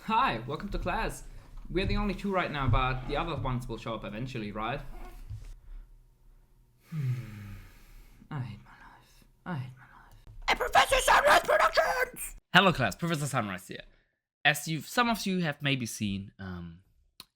Hi, welcome to class. We're the only two right now, but the other ones will show up eventually, right? I hate my life. I hate my life. A Professor Sunrise Productions! Hello class, Professor Sunrise here. As some of you have maybe seen,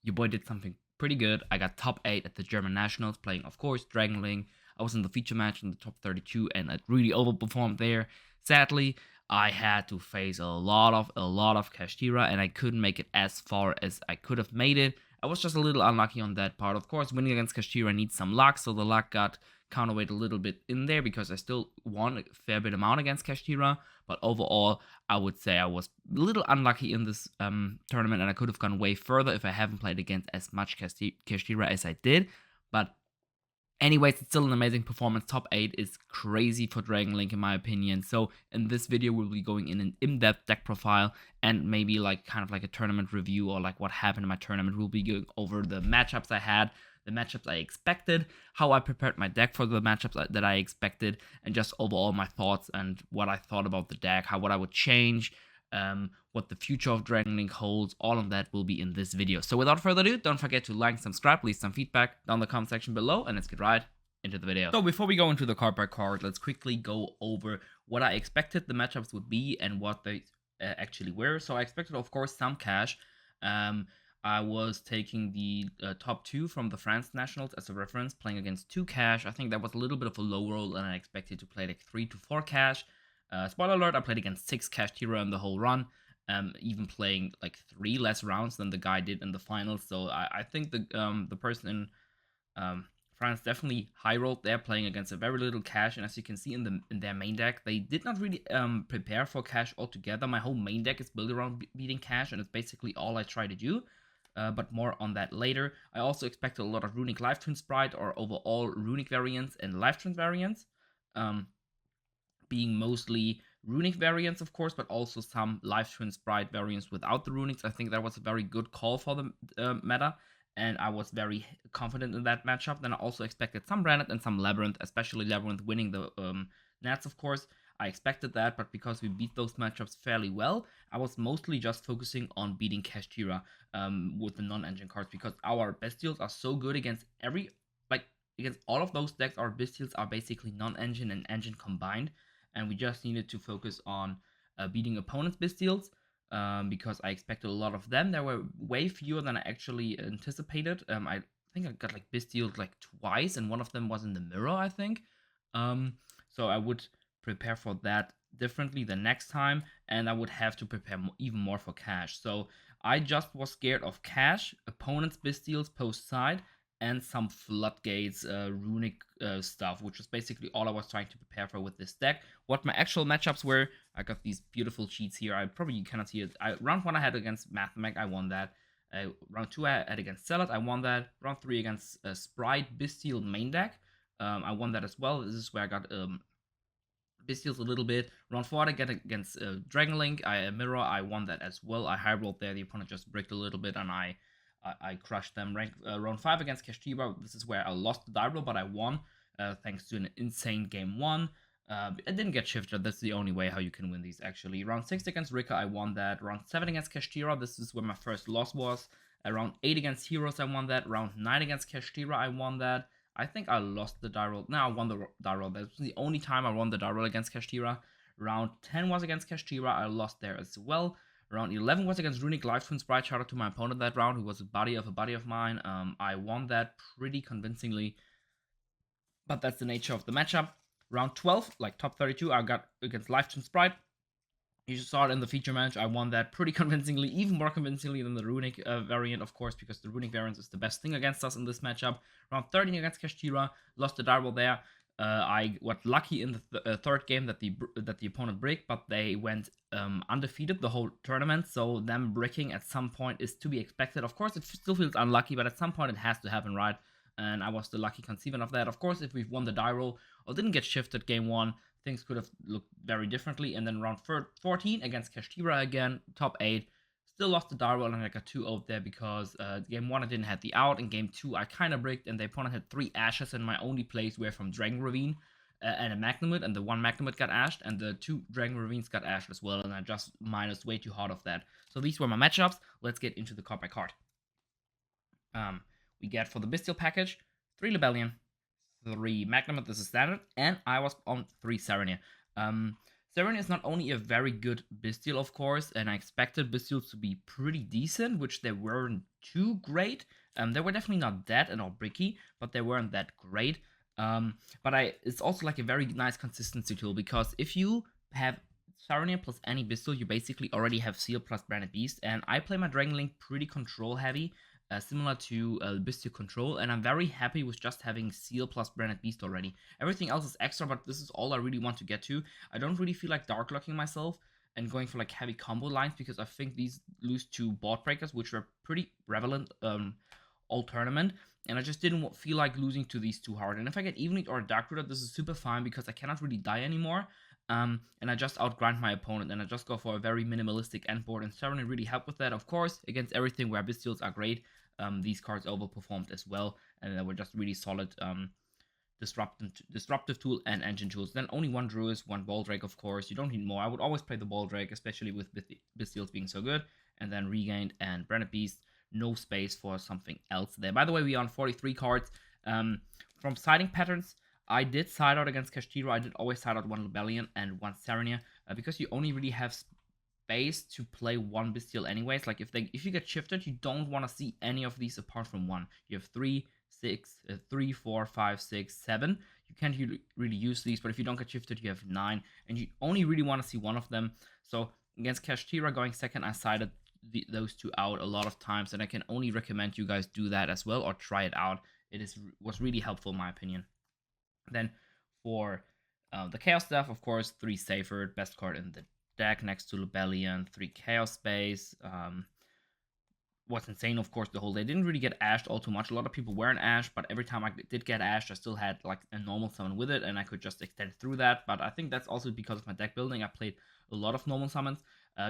your boy did something pretty good. I got top 8 at the German Nationals, playing, of course, Dragon Link. I was in the feature match in the top 32, and I really overperformed there. Sadly, I had to face a lot of Kashtira, and I couldn't make it as far as I could have made it. I was just a little unlucky on that part. Of course, winning against Kashtira needs some luck, so the luck got counterweight a little bit in there because I still won a fair bit amount against Kashtira. But overall, I would say I was a little unlucky in this tournament, and I could have gone way further if I haven't played against as much Kashtira as I did. But anyways, it's still an amazing performance. Top 8 is crazy for Dragon Link in my opinion. So in this video, we'll be going in an in-depth deck profile and maybe like kind of like a tournament review or like what happened in my tournament. We'll be going over the matchups I had, the matchups I expected, how I prepared my deck for the matchups that I expected, and just overall my thoughts and what I thought about the deck, what I would change, what the future of Dragon Link holds. All of that will be in this video. So without further ado, don't forget to like, subscribe, leave some feedback down in the comment section below, and let's get right into the video. So before we go into the card by card, let's quickly go over what I expected the matchups would be and what they actually were. So I expected, of course, some cash. I was taking the top 2 from the France Nationals as a reference, playing against 2 cash. I think that was a little bit of a low roll, and I expected to play like 3 to 4 cash. Spoiler alert, I played against 6 cash Tira in the whole run, even playing like 3 less rounds than the guy did in the finals. So I think the person in France definitely high rolled there, playing against a very little cash. And as you can see in their main deck, they did not really prepare for cash altogether. My whole main deck is built around beating cash, and it's basically all I try to do. But more on that later. I also expected a lot of Runic Life Twin Sprite or overall Runic variants and Life Twin variants. Being mostly Runic variants, of course, but also some Life Twin Sprite variants without the Runics. I think that was a very good call for the meta, and I was very confident in that matchup. Then I also expected some Branded and some Labyrinth, especially Labyrinth winning the Nats, of course. I expected that, but because we beat those matchups fairly well, I was mostly just focusing on beating Kashtira with the non-engine cards, because our Bystials are so good against against all of those decks. Our Bystials are basically non-engine and engine combined, and we just needed to focus on beating opponents' Bystials, because I expected a lot of them. There were way fewer than I actually anticipated. I think I got like Bystials like twice, and one of them was in the mirror, I think. So I would prepare for that differently the next time, and I would have to prepare even more for cash. So I just was scared of cash, opponents' Bystials post side, and some floodgates runic stuff, which was basically all I was trying to prepare for with this deck. What my actual matchups were, I got these beautiful cheats here. I probably cannot see it. Round 1 I had against Mathmech, I won that. Round 2 I had against Salad, I won that. Round 3 against Sprite Bystial main deck, I won that as well. This is where I got Bystials a little bit. Round 4 I get against Dragon Link, Mirror, I won that as well. I high rolled there, the opponent just bricked a little bit, and I crushed them. Round 5 against Kashtira, this is where I lost the die roll, but I won thanks to an insane game 1. I didn't get shifted, that's the only way how you can win these actually. Round 6 against Rika, I won that. Round 7 against Kashtira, this is where my first loss was. Round 8 against Heroes, I won that. Round 9 against Kashtira, I won that. I think I lost the die roll. No, I won the die roll. That was the only time I won the die roll against Kashtira. Round 10 was against Kashtira, I lost there as well. Round 11 was against Runic Life Twin Sprite. Shout out to my opponent that round, who was a buddy of mine. I won that pretty convincingly, but that's the nature of the matchup. Round 12, like top 32, I got against Life Twin Sprite. You saw it in the feature match. I won that pretty convincingly, even more convincingly than the Runic variant, of course, because the Runic variant is the best thing against us in this matchup. Round 13 against Kashtira, lost the die roll there. I got lucky in the third game that the opponent bricked, but they went undefeated the whole tournament, so them bricking at some point is to be expected. Of course, it still feels unlucky, but at some point it has to happen, right? And I was the lucky conceivant of that. Of course, if we've won the die roll or didn't get shifted game 1, things could have looked very differently. And then round 14 against Kashtira again, top 8. Still lost the die roll, and I got 2-0 there because game 1 I didn't have the out, and game 2 I kind of bricked, and the opponent had 3 ashes, and my only plays were from Dragon Ravine. and a Magnumid, and the one Magnumid got ashed, and the 2 Dragon Ravines got ashed as well, and I just minus way too hard of that. So these were my matchups. Let's get into the card by card. We get for the Bystial package 3 Lebellion, 3 Magnum, this is standard, and I was on 3 Serenia. Serenia is not only a very good Bystial, of course, and I expected Bystials to be pretty decent, which they weren't too great. They were definitely not that and all bricky, but they weren't that great. It's also like a very nice consistency tool, because if you have Serenia plus any Bystial, you basically already have Seal plus Branded Beast, and I play my Dragon Link pretty control heavy, similar to Bystial Control, and I'm very happy with just having Seal plus Branded Beast already. Everything else is extra, but this is all I really want to get to. I don't really feel like dark locking myself and going for like heavy combo lines, because I think these lose to board breakers, which were pretty prevalent all tournament, and I just didn't feel like losing to these too hard. And if I get Evenly or a Dark Rooter, this is super fine because I cannot really die anymore. And I just outgrind my opponent, and I just go for a very minimalistic end board, and Serena really helped with that. Of course, against everything where Bystials are great, these cards overperformed as well, and they were just really solid disruptive tool and engine tools. Then only 1 Druid, 1 Baldrake, of course. You don't need more. I would always play the Baldrake, especially with Bystials being so good. And then Regained and Branded Beast. No space for something else there. By the way, we are on 43 cards. From siding patterns, I did side out against Kashtira. I did always side out 1 Lebellion and 1 Serenia, because you only really have space to play 1 Bystial anyways. Like if you get shifted, you don't want to see any of these apart from 1. You have 3, 4, 5, 6, 7. You can't really use these, but if you don't get shifted, you have 9, and you only really want to see 1 of them. So against Kashtira going second, I sided those 2 out a lot of times, and I can only recommend you guys do that as well, or try it out. It was really helpful in my opinion. Then for the Chaos stuff, of course, 3 Safer, best card in the deck next to Lebellion, 3 Chaos Space. What's insane, of course, the whole day didn't really get ashed all too much. A lot of people were in ash, but every time I did get ashed, I still had like a normal summon with it, and I could just extend through that. But I think that's also because of my deck building. I played a lot of normal summons,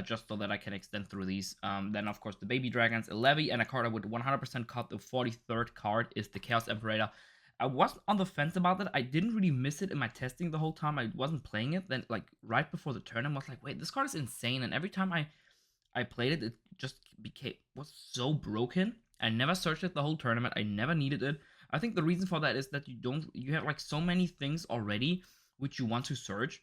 just so that I can extend through these. Then, of course, the Baby Dragons, a Levy, and a card I would 100% cut. The 43rd card is the Chaos Imperator. I was on the fence about it. I didn't really miss it in my testing the whole time. I wasn't playing it. Then, like, right before the turn, I was like, wait, this card is insane. And every time I played it, it just was so broken. I never searched it the whole tournament. I never needed it. I think the reason for that is that you have like so many things already which you want to search.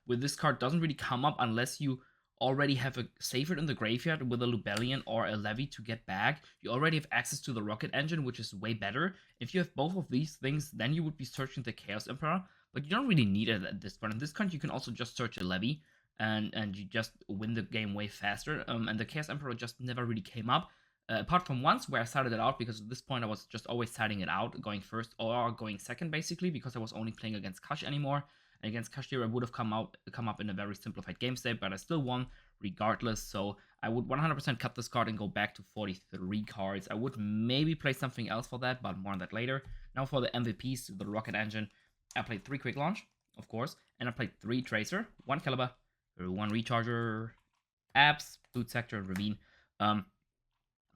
With this card doesn't really come up unless you already have a Safer in the graveyard with a Lebellion or a Levy to get back. You already have access to the Rocket Engine, which is way better. If you have both of these things, then you would be searching the Chaos Emperor, but you don't really need it at this point. In this card, you can also just search a Levy, and you just win the game way faster. And the Chaos Emperor just never really came up. Apart from once where I started it out, because at this point I was just always siding it out, going first or going second, basically, because I was only playing against Kash anymore. And against Kashtira, I would have come up in a very simplified game state, but I still won regardless. So I would 100% cut this card and go back to 43 cards. I would maybe play something else for that, but more on that later. Now for the MVPs, the Rocket Engine, I played 3 Quick Launch, of course, and I played 3 Tracer, 1 Caliber, 1 Recharger, Abs, Boot Sector, and Ravine.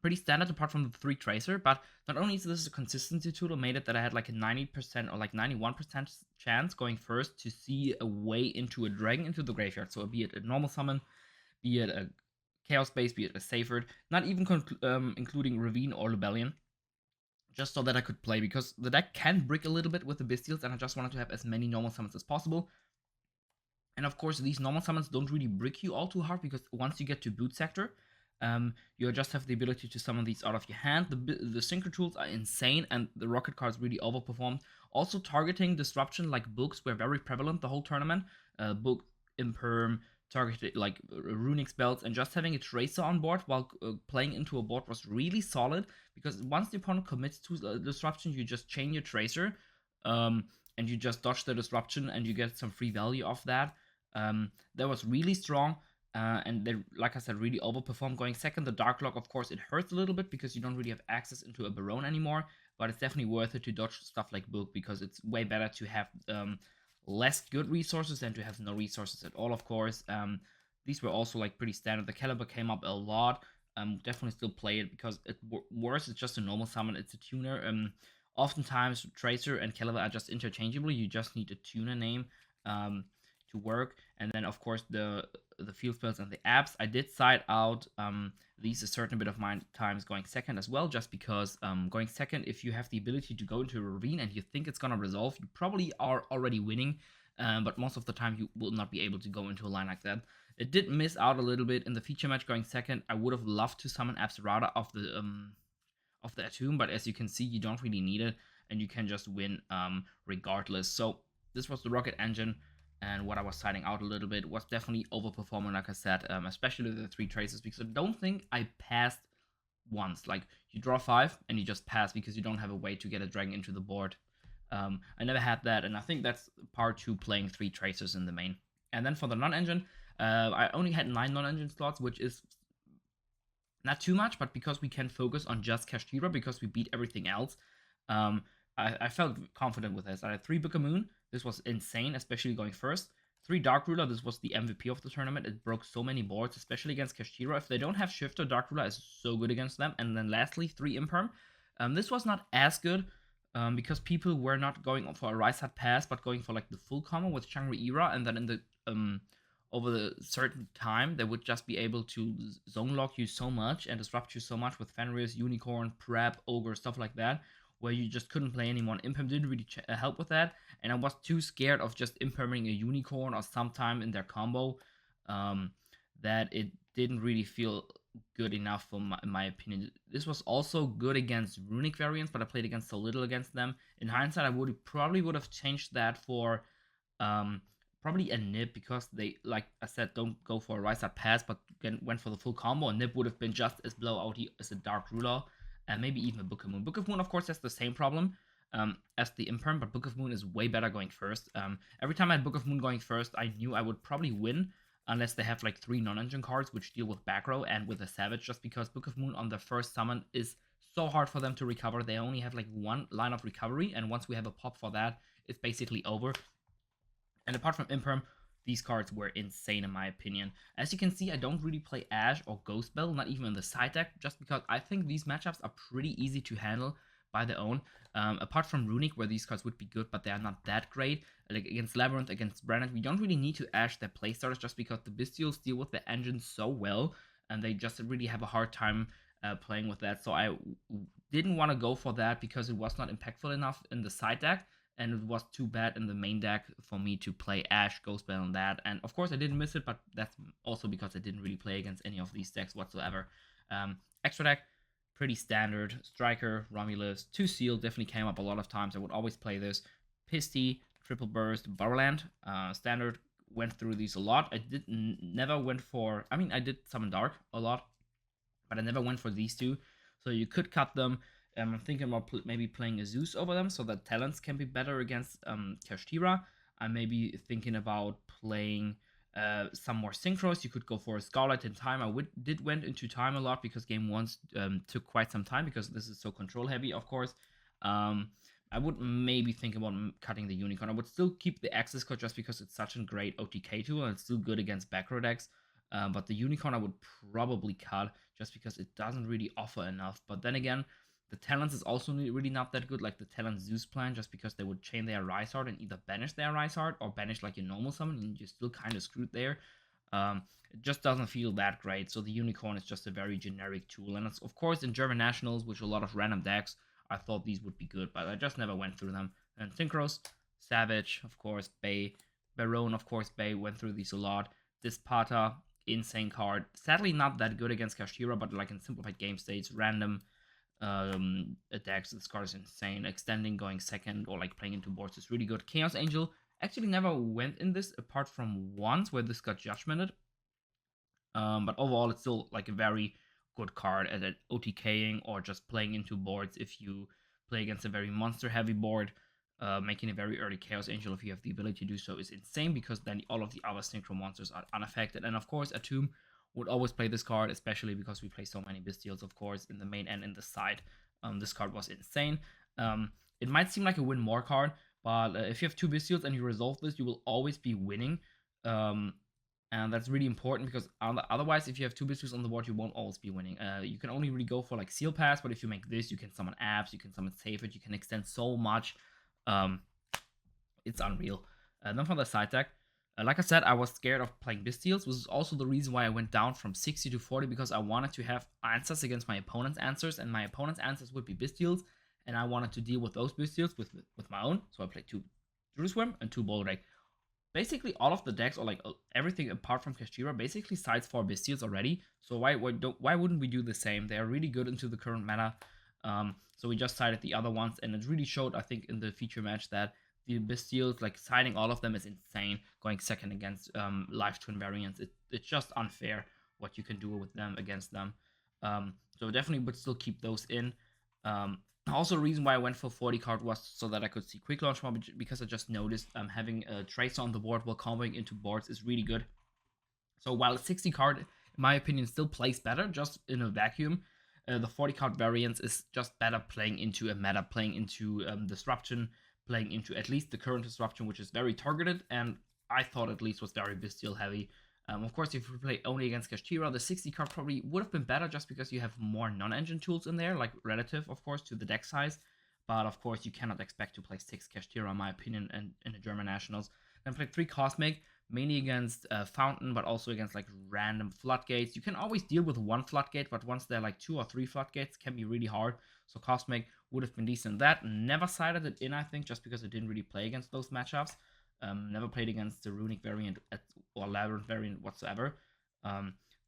Pretty standard apart from the 3 Tracer, but not only is this a consistency tool, it made it that I had like a 90% or like 91% chance going first to see a way into a Dragon into the graveyard. So be it a normal summon, be it a Chaos Base, be it a Safer, not even including Ravine or Lebellion, just so that I could play, because the deck can brick a little bit with the Bystials, and I just wanted to have as many normal summons as possible. And of course, these normal summons don't really brick you all too hard, because once you get to Boot Sector, you just have the ability to summon these out of your hand. The Synchro tools are insane, and the Rocket cards really overperformed. Also, targeting disruption like books were very prevalent the whole tournament. Book, Imperm, targeted like runic spells, and just having a Tracer on board while playing into a board was really solid, because once the opponent commits to disruption, you just chain your Tracer, and you just dodge the disruption, and you get some free value off that. That was really strong. And they, like I said, really overperformed going second. The Dark Lock, of course, it hurts a little bit because you don't really have access into a Barone anymore, but it's definitely worth it to dodge stuff like Book, because it's way better to have less good resources than to have no resources at all, of course. These were also like pretty standard. The Caliber came up a lot. Definitely still play it, because worse, it's just a normal summon. It's a tuner. Oftentimes, Tracer and Caliber are just interchangeable. You just need a tuner name to work. And then, of course, the field spells and the apps. I did side out these a certain bit of my times going second as well, just because going second, if you have the ability to go into a ravine and you think it's gonna resolve, you probably are already winning. But most of the time you will not be able to go into a line like that. It did miss out a little bit in the feature match going second. I would have loved to summon Abserata off the Atom, but as you can see, you don't really need it, and you can just win regardless. So this was the Rocket Engine, and what I was siding out a little bit was definitely overperforming, like I said, especially the 3 traces, because I don't think I passed once. Like, you draw 5 and you just pass because you don't have a way to get a dragon into the board. I never had that, and I think that's part 2 playing 3 tracers in the main. And then for the non-engine, I only had 9 non-engine slots, which is not too much, but because we can focus on just Kashtira, because we beat everything else, I felt confident with this. I had 3 Book of Moon. This was insane, especially going first. 3 Dark Ruler. This was the MVP of the tournament. It broke so many boards, especially against Kashtira. If they don't have Shifter, Dark Ruler is so good against them. And then lastly, 3 Imperm. This was not as good because people were not going for a Rise Hard pass, but going for like the full combo with Shangri-Ira, and then in the over the certain time, they would just be able to zone lock you so much and disrupt you so much with Fenris, Unicorn, Prep, Ogre, stuff like that, where you just couldn't play anymore. Imperm didn't really help with that, and I was too scared of just imperming a Unicorn or sometime in their combo that it didn't really feel good enough in my opinion. This was also good against Runic variants, but I played against so little against them. In hindsight, I probably would have changed that for probably a Nib, because they, like I said, don't go for a Rise Up pass, but went for the full combo. And Nib would have been just as blowout as a Dark Ruler, and maybe even a Book of Moon. Book of Moon, of course, has the same problem as the Imperm, but Book of Moon is way better going first. Every time I had Book of Moon going first, I knew I would probably win, unless they have like 3 non-engine cards, which deal with back row and with a Savage, just because Book of Moon on the first summon is so hard for them to recover. They only have like 1 line of recovery, and once we have a pop for that, it's basically over. And apart from Imperm, these cards were insane in my opinion. As you can see, I don't really play Ash or Ghost Bell, not even in the side deck, just because I think these matchups are pretty easy to handle by their own. Apart from Runic, where these cards would be good, but they are not that great. Like against Labyrinth, against Brandon, we don't really need to Ash their playstarters, just because the Bystials deal with the engine so well, and they just really have a hard time playing with that. So I didn't want to go for that because it was not impactful enough in the side deck, and it was too bad in the main deck for me to play Ash, Ghostbell, and that. And of course I didn't miss it, but that's also because I didn't really play against any of these decks whatsoever. Extra deck, pretty standard. Striker, Romulus, 2 Seal definitely came up a lot of times. I would always play this. Pisty, Triple Burst, Burrowland, standard. Went through these a lot. I never went for, I mean, I did Summon Dark a lot, but I never went for these 2. So you could cut them. I'm thinking about maybe playing a Zeus over them so that talents can be better against Kashtira. I'm maybe thinking about playing some more synchros. You could go for a Scarlet in time. I went into time a lot because game 1 took quite some time, because this is so control heavy, of course. I would maybe think about cutting the Unicorn. I would still keep the Access code just because it's such a great OTK tool and it's still good against back row decks. But the Unicorn I would probably cut just because it doesn't really offer enough. But then again, the talents is also really not that good, like the talent Zeus plan, just because they would chain their Rise Heart and either banish their Rise Heart or banish like your normal summon, and you're still kind of screwed there. It just doesn't feel that great. So the Unicorn is just a very generic tool, and it's, of course, in German Nationals, which a lot of random decks, I thought these would be good, but I just never went through them. And Synchros, Savage, of course, Bay, Baron, of course, Bay went through these a lot. Dispata, insane card. Sadly, not that good against Kashtira, but like in simplified game states, random attacks. This card is insane. Extending, going second, or like playing into boards is really good. Chaos Angel actually never went in this, apart from once where this got judgmented. But overall, it's still like a very good card at OTKing or just playing into boards if you play against a very monster heavy board. Making a very early Chaos Angel, if you have the ability to do so, is insane, because then all of the other synchro monsters are unaffected. And of course, Atom would always play this card, especially because we play so many Bystials, of course, in the main and in the side. This card was insane. It might seem like a win more card, but if you have 2 Bystials and you resolve this, you will always be winning. And that's really important because otherwise, if you have 2 Bystials on the board, you won't always be winning. You can only really go for like Seal Pass, but if you make this, you can summon apps, you can summon Save It, you can extend so much. It's unreal. Then for the side deck, like I said, I was scared of playing Bystials, which is also the reason why I went down from 60 to 40, because I wanted to have answers against my opponent's answers, and my opponent's answers would be Bystials, and I wanted to deal with those Bystials with my own. So I played 2 Swim and 2 Boulder. Basically, all of the decks, or like everything apart from Kashtira, basically sides for Bystials already. So why wouldn't we do the same? They are really good into the current meta. So we just sided the other ones, and it really showed, I think, in the feature match that the Bystials, like siding all of them is insane. Going second against Live Twin variants, it's just unfair what you can do with them against them. So definitely would still keep those in. Also, the reason why I went for 40 card was so that I could see quick launch more, because I just noticed having a Tracer on the board while comboing into boards is really good. So while 60 card, in my opinion, still plays better just in a vacuum, the 40 card variance is just better playing into a meta, playing into Disruption, playing into at least the current Disruption, which is very targeted, and I thought at least was very Bystial heavy. Of course, if you play only against Kashtira, the 60 card probably would have been better just because you have more non-engine tools in there, like relative, of course, to the deck size. But of course, you cannot expect to play 6 Kashtira, in my opinion, and in the German Nationals. Then play 3 Cosmic, mainly against Fountain, but also against like random Floodgates. You can always deal with 1 Floodgate, but once they're like 2 or 3 Floodgates, it can be really hard. So Cosmic would have been decent. That never sided it in, I think, just because it didn't really play against those matchups. Never played against the Runic variant or Labyrinth variant whatsoever.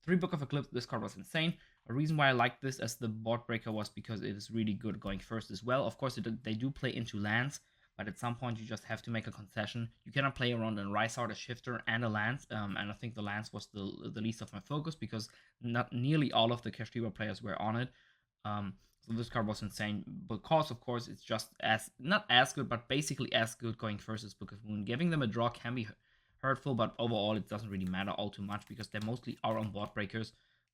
3 Book of Eclipse, this card was insane. A reason why I like this as the board breaker was because it is really good going first as well. Of course, they do play into lands, but at some point you just have to make a concession. You cannot play around a Rysart, a Shifter, and a Lance, and I think the Lance was the least of my focus because not nearly all of the Kashtira players were on it. So this card was insane because, of course, it's just not as good, but basically as good going first as Book of Moon. Giving them a draw can be hurtful, but overall it doesn't really matter all too much because they mostly are on board breakers.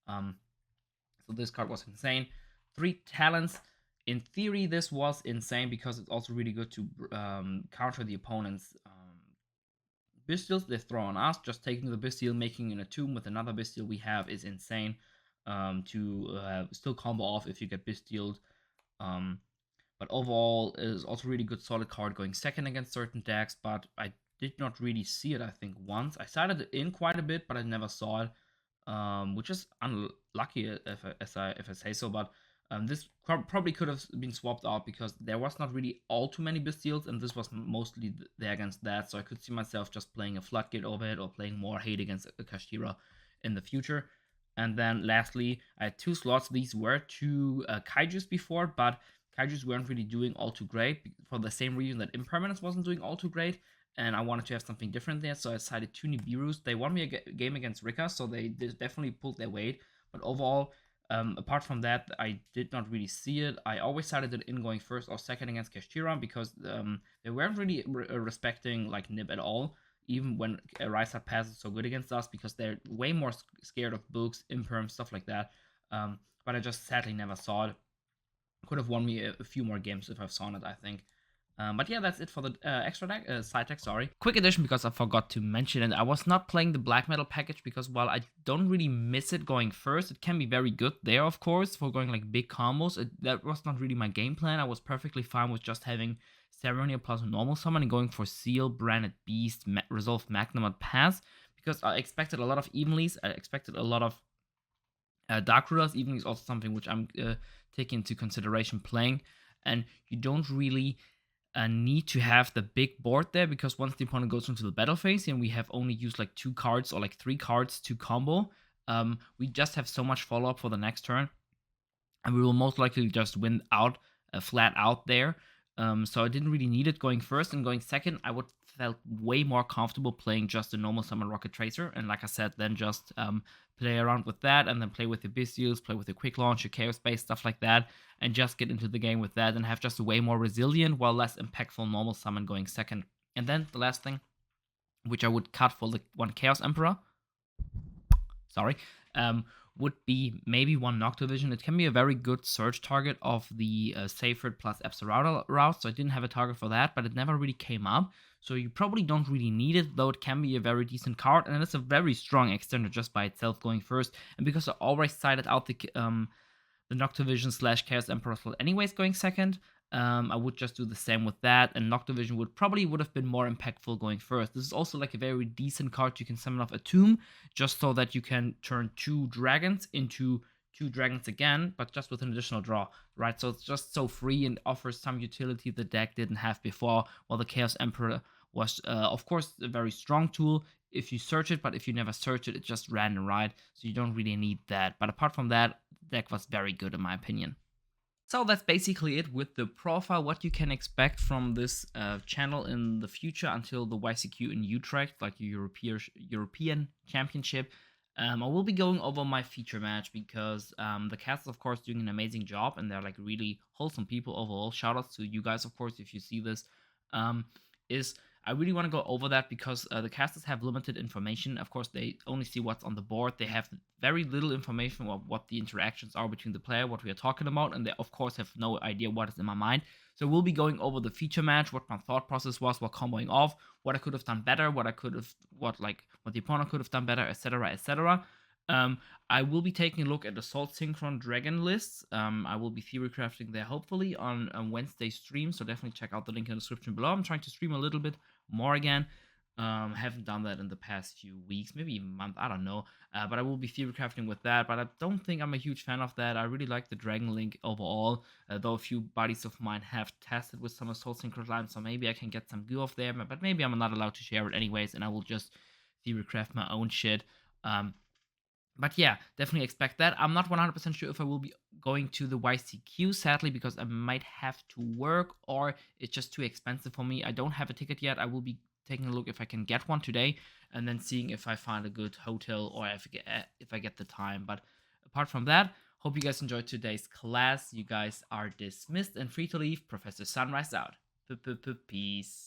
So this card was insane. 3 Talents. In theory, this was insane because it's also really good to counter the opponent's Bystials they throw on us. Just taking the Bystial, making an Attuned with another Bystial we have is insane. To still combo off if you get Bystialed. But overall, it is also really good solid card going second against certain decks, but I did not really see it, I think, once. I sided it in quite a bit, but I never saw it, which is unlucky if I say so, but this probably could have been swapped out because there was not really all too many Bystials, and this was mostly there against that, so I could see myself just playing a Floodgate over it or playing more hate against a Kashtira in the future. And then lastly, I had 2 slots. These were 2 Kaijus before, but Kaijus weren't really doing all too great for the same reason that Impermanence wasn't doing all too great, and I wanted to have something different there, so I decided 2 Nibiru's. They won me a game against Rika, so they definitely pulled their weight, but overall, apart from that, I did not really see it. I always sided it in going first or second against Kashtira because they weren't really respecting like Nib at all, even when Rysart passes so good against us, because they're way more scared of books, imperm, stuff like that. But I just sadly never saw it. Could have won me a few more games if I've saw it, I think. But yeah, that's it for the extra deck, side deck, sorry. Quick addition, because I forgot to mention it. I was not playing the black metal package because while I don't really miss it going first, it can be very good there, of course, for going like big combos. That was not really my game plan. I was perfectly fine with just having Ceremonial plus normal summon and going for Seal, Branded Beast, Resolved Magnum Pass, because I expected a lot of Evenlies. I expected a lot of Dark Rulers. Evenly is also something which I'm taking into consideration playing, and you don't really need to have the big board there, because once the opponent goes into the battle phase and we have only used like 2 cards or like 3 cards to combo, we just have so much follow-up for the next turn, and we will most likely just win out flat out there. So I didn't really need it going first, and going second, I would felt way more comfortable playing just a normal summon Rocket Tracer, and like I said, then just play around with that, and then play with the Bystials, play with the Quick Launch, your Chaos Base, stuff like that, and just get into the game with that, and have just a way more resilient, while less impactful normal summon going second. And then the last thing, which I would cut for the 1 Chaos Emperor, sorry, would be maybe one Noctovision. It can be a very good search target of the Seyfried plus Epsilon route, so I didn't have a target for that, but it never really came up. So you probably don't really need it, though it can be a very decent card, and it's a very strong extender just by itself going first. And because I always cited out the Noctovision / Chaos Emperor slot anyways going second, I would just do the same with that, and Noctovision would have been more impactful going first. This is also like a very decent card. You can summon off a tomb just so that you can turn 2 dragons into 2 dragons again, but just with an additional draw, right? So it's just so free and offers some utility the deck didn't have before, while the Chaos Emperor was, of course, a very strong tool if you search it, but if you never search it, it's just random, right? So you don't really need that. But apart from that, the deck was very good in my opinion. So that's basically it with the profile, what you can expect from this channel in the future until the YCQ in Utrecht, like the European Championship. I will be going over my feature match because the cast is of course doing an amazing job and they're like really wholesome people overall. Shoutouts to you guys, of course, if you see this. Is I really want to go over that because the casters have limited information. Of course, they only see what's on the board. They have very little information about what the interactions are between the player, what we are talking about, and they, of course, have no idea what is in my mind. So we'll be going over the feature match, what my thought process was, what comboing off, what I could have done better, what the opponent could have done better, etc., etc. I will be taking a look at the Salt Synchron Dragon lists. I will be theory crafting there hopefully on Wednesday stream, so definitely check out the link in the description below. I'm trying to stream a little bit more again. Haven't done that in the past few weeks, maybe even month, I don't know. But I will be theory crafting with that, but I don't think I'm a huge fan of that. I really like the Dragon Link overall, though a few buddies of mine have tested with some Soul Synchro lines, so maybe I can get some goo off there, but maybe I'm not allowed to share it anyways, and I will just theory craft my own shit. But yeah, definitely expect that. I'm not 100% sure if I will be going to the YCQ, sadly, because I might have to work or it's just too expensive for me. I don't have a ticket yet. I will be taking a look if I can get one today and then seeing if I find a good hotel or if I get the time. But apart from that, hope you guys enjoyed today's class. You guys are dismissed and free to leave. Professor Sunreis out. Peace.